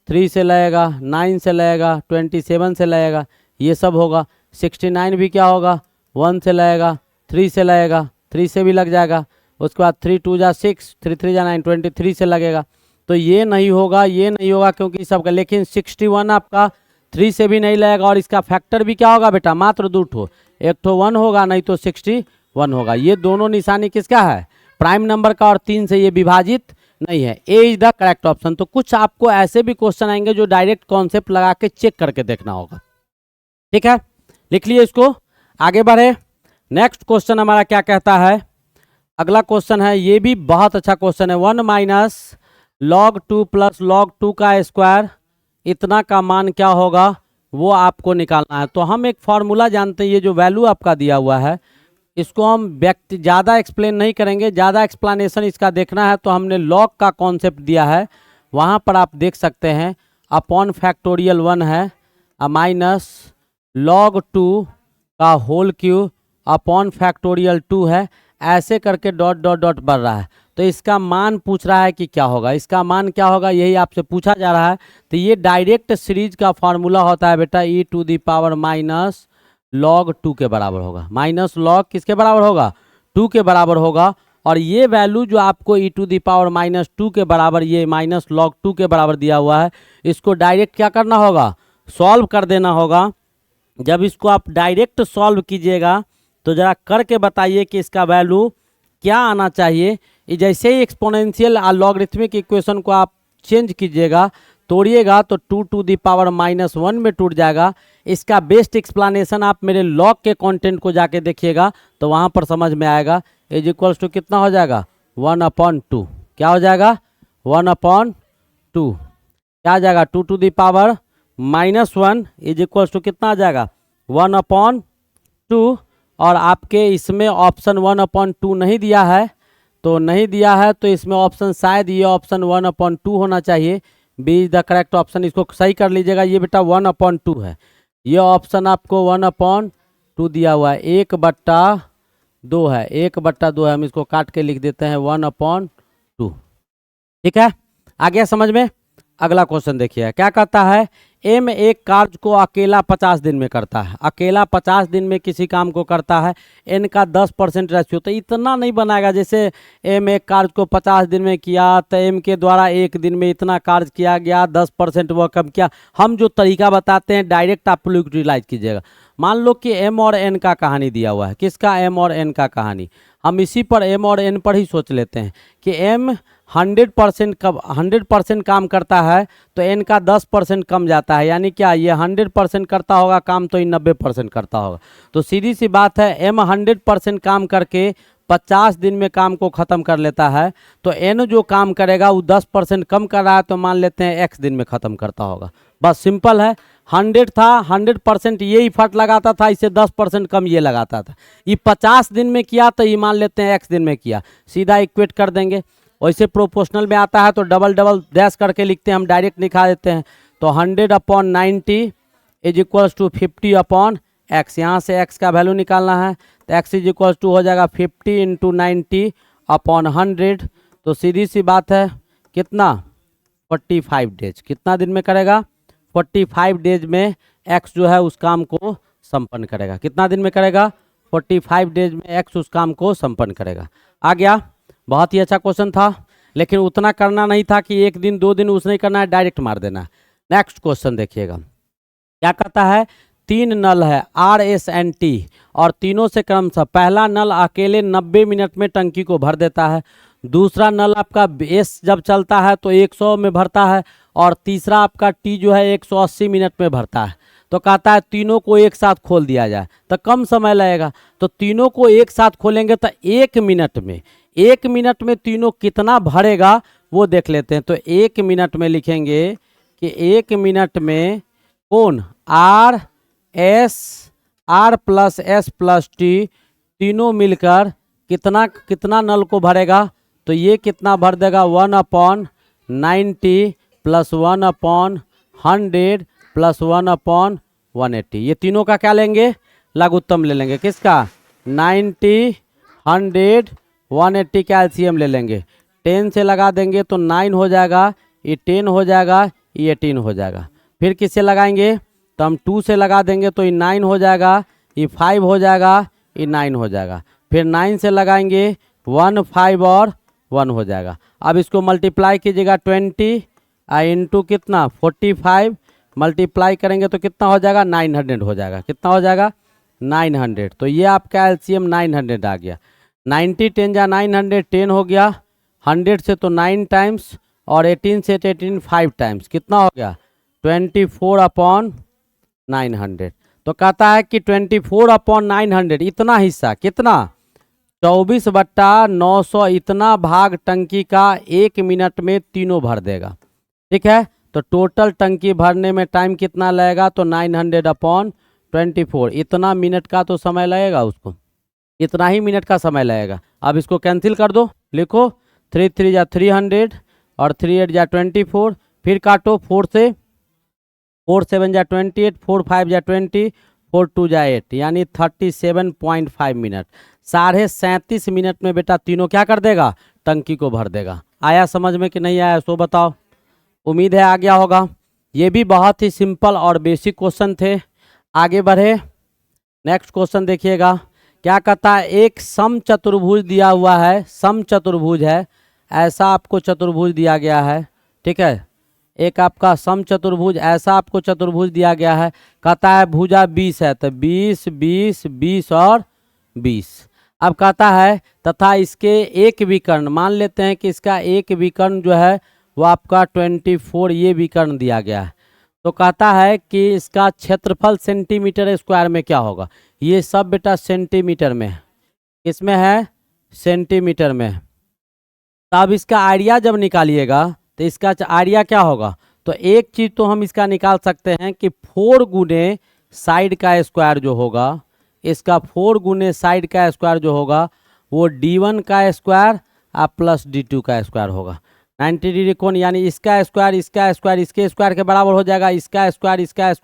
3 से लगेगा, 9 से लगेगा, 27 से लगेगा, ये सब होगा। 69 भी क्या होगा, 1 से लगेगा, 3 से लगेगा, 3 से भी लग जाएगा, उसके बाद 3 2 जा 6, 3 3 जा 9, 23 से लगेगा। तो ये नहीं होगा, ये नहीं होगा क्योंकि सबका, लेकिन 61 आपका 3 से भी नहीं लगेगा। और इसका फैक्टर भी क्या होगा बेटा, मात्र 2 ठो, एक ठो 1 होगा, नहीं तो 61 होगा। ये दोनों निशानी किसका है, प्राइम नंबर का, और 3 से ये विभाजित नहीं है। ए इज द करेक्ट ऑप्शन। तो कुछ आपको ऐसे भी क्वेश्चन आएंगे जो डायरेक्ट कॉन्सेप्ट लगा के चेक करके देखना होगा। ठीक है, लिख लिए इसको, आगे बढ़े। नेक्स्ट क्वेश्चन हमारा क्या कहता है, अगला क्वेश्चन है, ये भी बहुत अच्छा क्वेश्चन है। 1 माइनस log 2 प्लस log 2 का स्क्वायर, इतना का मान क्या होगा वो आपको निकालना है। तो हम एक फॉर्मूला जानते हैं, ये जो वैल्यू आपका दिया हुआ है इसको हम व्यक्ति ज़्यादा एक्सप्लेन नहीं करेंगे, ज़्यादा एक्सप्लेनेशन इसका देखना है तो हमने log का कॉन्सेप्ट दिया है, वहाँ पर आप देख सकते हैं अपॉन फैक्टोरियल 1 है, माइनस log 2 का होल क्यूब अपॉन फैक्टोरियल 2 है, ऐसे करके डॉट डॉट डॉट बढ़ रहा है। तो इसका मान पूछ रहा है कि क्या होगा, इसका मान क्या होगा यही आपसे पूछा जा रहा है। तो ये डायरेक्ट सीरीज का फार्मूला होता है बेटा, e to the power minus log 2 के बराबर होगा। माइनस log किसके बराबर होगा, 2 के बराबर होगा। और ये वैल्यू जो आपको e to the power minus 2 के बराबर, ये माइनस log 2 के बराबर दिया हुआ है, इसको डायरेक्ट क्या करना होगा, सॉल्व कर देना होगा। जब इसको आप डायरेक्ट सॉल्व कीजिएगा तो ज़रा करके बताइए कि इसका वैल्यू क्या आना चाहिए। जैसे ही एक्सपोनेंशियल और लॉगरिथमिक इक्वेशन को आप चेंज कीजिएगा, तोड़िएगा, तो 2 टू दी पावर माइनस 1 में टूट जाएगा। इसका बेस्ट एक्सप्लेनेशन आप मेरे लॉग के कंटेंट को जाके देखिएगा तो वहाँ पर समझ में आएगा। इज इक्वल्स टू कितना हो जाएगा, 1/2। क्या हो जाएगा, 1/2। क्या आ जाएगा, 2 to the power minus 1 is equals to कितना आ जाएगा, 1/2। और आपके इसमें ऑप्शन 1/2 नहीं दिया है, तो नहीं दिया है तो इसमें ऑप्शन शायद ये ऑप्शन 1/2 होना चाहिए। B is the correct option, इसको सही कर लीजिएगा। ये बेटा 1/2 है, ये ऑप्शन आपको 1/2 दिया हुआ है, 1/2 है, 1/2 है। हम इसको काट के लिख देते हैं 1/2। ठीक है, आ गया समझ में। अगला क्वेश्चन देखिए क्या कहता है, एम एक कार्य को अकेला 50 दिन में करता है, अकेला 50 दिन में किसी काम को करता है, एन का 10% रेशियो। तो इतना नहीं बनाएगा, जैसे एम एक कार्य को 50 दिन में किया तो एम के द्वारा एक दिन में इतना कार्य किया गया, 10% वह कम किया। हम जो तरीका बताते हैं डायरेक्ट आप लोग यूटिलाइज कीजिएगा। मान लो कि एम और एन का कहानी दिया हुआ है, किसका, एम और एन का कहानी। हम इसी पर एम और एन पर ही सोच लेते हैं कि एम 100% काम करता है तो एन का 10% कम जाता है, यानी क्या, ये 100% करता होगा काम तो ये 90% करता होगा। तो सीधी सी बात है, एम 100% काम करके 50 दिन में काम को ख़त्म कर लेता है, तो एन जो काम करेगा वो 10% कम कर रहा है, तो मान लेते हैं एक्स दिन में ख़त्म करता होगा। बस सिंपल है, 100 था, 100% ये इफर्ट लगाता था, इसे 10% कम ये लगाता था। ये 50 दिन में किया तो ये मान लेते हैं एक्स दिन में किया, सीधा इक्वेट कर देंगे। वैसे प्रोपोर्शनल में आता है तो डबल डबल डैश करके लिखते हैं, हम डायरेक्ट लिखा देते हैं। तो 100/90 इज इक्वल्स टू 50/x। यहाँ से x का वैल्यू निकालना है तो x इज इक्वल्स टू हो जाएगा 50 × 90/100। तो सीधी सी बात है कितना, 45 डेज। कितना दिन में करेगा, 45 डेज में x जो है उस काम को संपन्न करेगा। कितना दिन में करेगा, 45 डेज में x उस काम को संपन्न करेगा। आ गया, बहुत ही अच्छा क्वेश्चन था, लेकिन उतना करना नहीं था कि 1 दिन 2 दिन उस नहीं करना है, डायरेक्ट मार देना है। नेक्स्ट क्वेश्चन देखिएगा क्या कहता है, 3 नल है R, S and T और तीनों से क्रमशः पहला नल अकेले 90 मिनट में टंकी को भर देता है, दूसरा नल आपका S जब चलता है तो 100 में भरता है, और तीसरा आपका T जो है 180 मिनट में भरता है। तो कहता है तीनों को एक साथ खोल दिया जाए तो कम समय लगेगा। तो तीनों को एक साथ खोलेंगे तो 1 मिनट में तीनों कितना भरेगा वो देख लेते हैं। तो 1 मिनट में लिखेंगे कि 1 मिनट में कौन, R plus S plus T तीनों मिलकर कितना नल को भरेगा। तो ये कितना भर देगा, 1/90 प्लस 1/100 प्लस 1/180। ये तीनों का क्या लेंगे, लघुत्तम ले लेंगे। किसका, 90, 100, 180 का एलसीएम ले लेंगे। 10 से लगा देंगे तो 9 हो जाएगा, ये 10 हो जाएगा, ये 18 हो जाएगा। फिर किससे लगाएंगे, तो हम 2 से लगा देंगे तो ये 9 हो जाएगा, ये 5 हो जाएगा, ये 9 हो जाएगा। फिर 9 से लगाएंगे 5 और 1 हो जाएगा। अब इसको मल्टीप्लाई कीजिएगा 20 इंटू कितना 45 मल्टीप्लाई करेंगे तो कितना हो जाएगा 900 हो जाएगा। कितना हो जाएगा 900। तो ये आपका एलसीएम 900 आ गया। 90 10 जा 900 10 हो गया। 100 से तो 9 टाइम्स और 18 से 18 5 टाइम्स कितना हो गया 24/900। तो कहता है कि 24/900 इतना हिस्सा कितना 24/900 इतना भाग टंकी का 1 मिनट में तीनों भर देगा। ठीक है, तो टोटल टंकी भरने में टाइम कितना लगेगा तो 900/24 इतना मिनट का तो समय लगेगा, उसको इतना ही मिनट का समय लगेगा। अब इसको कैंसिल कर दो, लिखो 3 3 जा 300 और 3 8 जा 24, फिर काटो 4 से 4 7 जा 28, 4 5 जा 20, 4 2 जा 8 यानी 37.5 मिनट। 37.5 मिनट में बेटा तीनों क्या कर देगा टंकी को भर देगा। आया समझ में कि नहीं आया सो बताओ। उम्मीद है आ गया होगा। ये भी बहुत ही सिंपल और बेसिक क्वेश्चन थे। आगे बढ़े, नेक्स्ट क्वेश्चन देखिएगा क्या कहता है। एक समचतुर्भुज दिया हुआ है, समचतुर्भुज है, ऐसा आपको चतुर्भुज दिया गया है। ठीक है, एक आपका समचतुर्भुज ऐसा आपको चतुर्भुज दिया गया है। कहता है भुजा 20 है तो 20 20 20 और 20। अब कहता है तथा इसके एक विकर्ण, मान लेते हैं कि इसका एक विकर्ण जो है वो आपका 24 ये विकर्ण दिया गया है। तो कहता है कि इसका क्षेत्रफल सेंटीमीटर स्क्वायर में क्या होगा। ये सब बेटा सेंटीमीटर में है, इसमें है सेंटीमीटर में है। तो अब इसका आइडिया जब निकालिएगा तो इसका आइडिया क्या होगा। तो एक चीज़ तो हम इसका निकाल सकते हैं कि 4 गुने साइड का स्क्वायर जो होगा, इसका 4 गुने साइड का स्क्वायर जो होगा वो D1 का स्क्वायर और प्लस D2 का स्क्वायर होगा। 90 डिग्री कोण यानी इसका स्क्वायर इसके स्क्वायर के बराबर हो जाएगा, इसका स्क्वायर इसके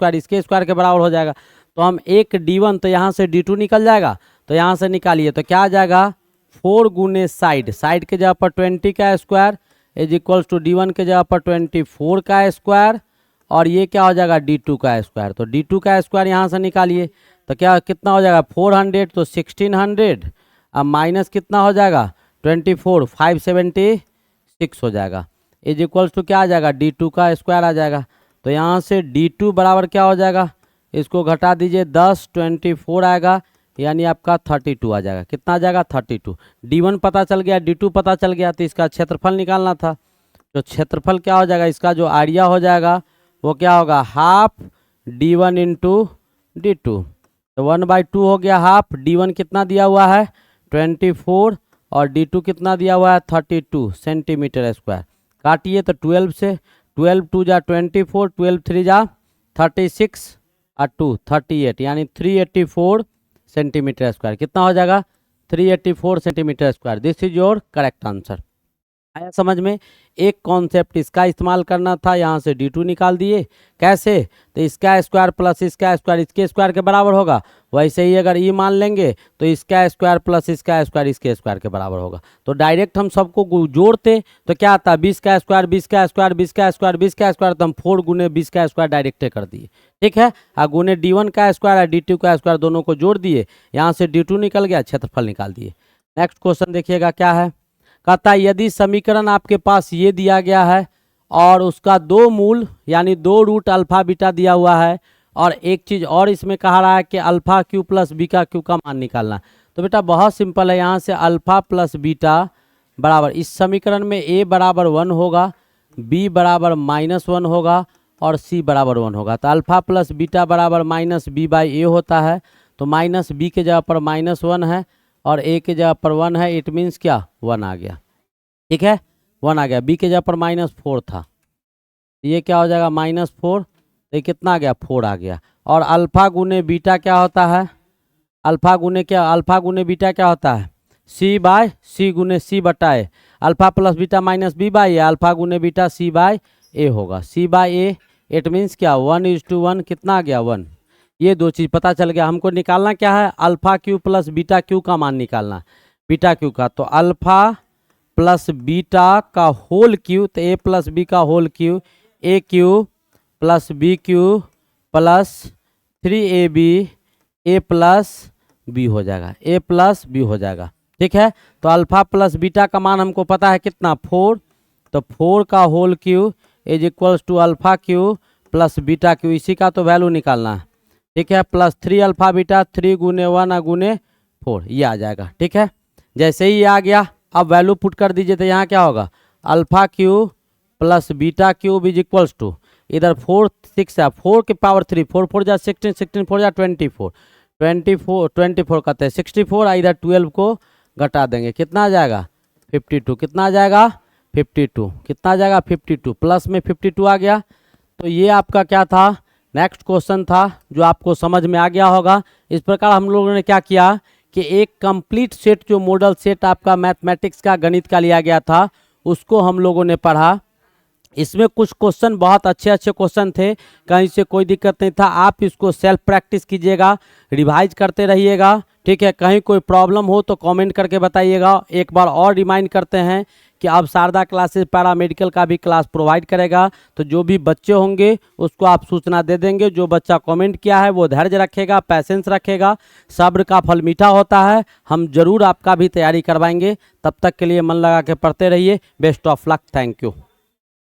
स्क्वायर के बराबर हो जाएगा। तो हम एक D1 तो यहाँ से D2 निकल जाएगा, तो यहाँ से निकालिए तो क्या आ जाएगा 4 गुने साइड के जगह पर 20 का square is equals to D1 के जगह पर 24 का स्क्वायर और ये क्या हो जाएगा D2 का स्क्वायर। तो D2 का स्क्वायर यहाँ से निकालिए तो क्या कितना हो जाएगा 400 तो 1600 अब माइनस कितना हो जाएगा 24 576 हो जाएगा इज इक्वल्स टू क्या आ जाएगा D2 का स्क्वायर आ जाएगा। तो यहाँ से D2 बराबर क्या हो जाएगा, इसको घटा दीजिए 10 24 आएगा यानी आपका 32 आ जाएगा। कितना आ जाएगा 32। D1 पता चल गया, D2 पता चल गया, तो इसका क्षेत्रफल निकालना था। तो क्षेत्रफल क्या हो जाएगा, इसका जो आइडिया हो जाएगा वो क्या होगा हाफ D1 इंटू D2। तो 1/2 हो गया हाफ। D1 कितना दिया हुआ है 24 और D2 कितना दिया हुआ है 32 सेंटीमीटर स्क्वायर। काटिए तो 12 से 12 2 जा 24, 12 3 जा 36 और 2 38 यानी 384 सेंटीमीटर स्क्वायर। कितना हो जाएगा 384 centimetre square. This is your correct answer. आया समझ में। एक कॉन्सेप्ट इसका इस्तेमाल करना था, यहाँ से D2 निकाल दिए। कैसे, तो इसका स्क्वायर प्लस इसका स्क्वायर इसके स्क्वायर के बराबर होगा। वैसे ही अगर ये मान लेंगे तो इसका स्क्वायर प्लस इसका स्क्वायर इसके स्क्वायर के बराबर होगा। तो डायरेक्ट हम सबको जोड़ते तो क्या आता 20 का स्क्वायर 20 का स्क्वायर 20 का स्क्वायर 20 का स्क्वायर, तो हम 4 गुने 20 का स्क्वायर डायरेक्ट कर दिए। ठीक है, और गुने D1 का स्क्वायर और D2 का स्क्वायर दोनों को जोड़ दिए, यहाँ से D2 निकल गया, क्षेत्रफल निकाल दिए। नेक्स्ट क्वेश्चन देखिएगा क्या है। कहता है यदि समीकरण आपके पास ये दिया गया है और उसका 2 मूल यानी 2 रूट अल्फा बीटा दिया हुआ है और एक चीज़ और इसमें कहा रहा है कि alpha cube plus beta cube का मान निकालना। तो बेटा बहुत सिंपल है, यहाँ से अल्फा प्लस बीटा बराबर इस समीकरण में a बराबर 1 होगा, b बराबर -1 होगा और c बराबर 1 होगा। तो अल्फा प्लस बीटा बराबर -b/a होता है। तो -b के जगह पर -1 है और a के जगह पर 1 है, इट मीन्स क्या 1 आ गया। ठीक है 1 आ गया। b के जगह पर -4 था, ये क्या हो जाएगा -4, तो ये कितना आ गया 4 आ गया। और अल्फा गुने बीटा क्या होता है, अल्फा गुने बीटा क्या होता है c/c गुने c/a। Alpha plus beta -b/a, alpha गुने बीटा c/a होगा। c/a इट मीन्स क्या 1:1 कितना आ गया 1। ये 2 चीज़ पता चल गया। हमको निकालना क्या है alpha cube plus beta cube का मान निकालना, बीटा क्यू का। तो अल्फा प्लस बीटा का होल क्यू, तो a प्लस बी का whole cube a cube plus b cube plus 3ab a plus b हो जाएगा, a प्लस बी हो जाएगा। ठीक है। तो अल्फा प्लस बीटा का मान हमको पता है कितना 4, तो 4 का whole cube is equals to alpha cube plus beta cube, इसी का तो वैल्यू निकालना है। ठीक है, प्लस 3 अल्फा बीटा 3 गुने 1 गुने 4 ये आ जाएगा। ठीक है, जैसे ही ये आ गया अब वैल्यू पुट कर दीजिए तो यहाँ क्या होगा alpha cube plus beta cube is equals to इधर 4 6 है 4 की पावर 3 4 4 जा 16 16 4 जा 24 24 कहते हैं 64, इधर 12 को घटा देंगे कितना आ जाएगा 52, कितना आ जाएगा 52, कितना आ जाएगा 52 प्लस में 52 आ गया। तो ये आपका क्या था नेक्स्ट क्वेश्चन था जो आपको समझ में आ गया होगा। इस प्रकार हम लोगों ने क्या किया कि एक कंप्लीट सेट जो मॉडल सेट आपका मैथमेटिक्स का गणित का लिया गया था उसको हम लोगों ने पढ़ा। इसमें कुछ क्वेश्चन बहुत अच्छे अच्छे क्वेश्चन थे, कहीं से कोई दिक्कत नहीं था। आप इसको सेल्फ प्रैक्टिस कीजिएगा, रिवाइज करते रहिएगा। ठीक है, कहीं कोई प्रॉब्लम हो तो कमेंट करके बताइएगा। एक बार और रिमाइंड करते हैं कि अब शारदा क्लासेस पैरामेडिकल का भी क्लास प्रोवाइड करेगा, तो जो भी बच्चे होंगे उसको आप सूचना दे देंगे। जो बच्चा कमेंट किया है वो धैर्य रखेगा, पैसेंस रखेगा, सब्र का फल मीठा होता है। हम जरूर आपका भी तैयारी करवाएंगे। तब तक के लिए मन लगा के पढ़ते रहिए। Best of luck, thank you.